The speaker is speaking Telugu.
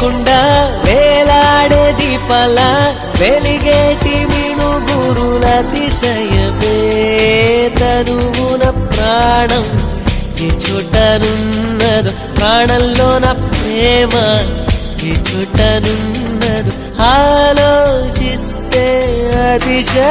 లేకుండా వేలాడే దీపాల వెలిగేటి మినుగురుల అతిశయమే తనువున ప్రాణం ఈ చోటనున్నదు ప్రాణంలోన ప్రేమ ఈ చోటనున్నదు ఆలోచిస్తే అతిశయ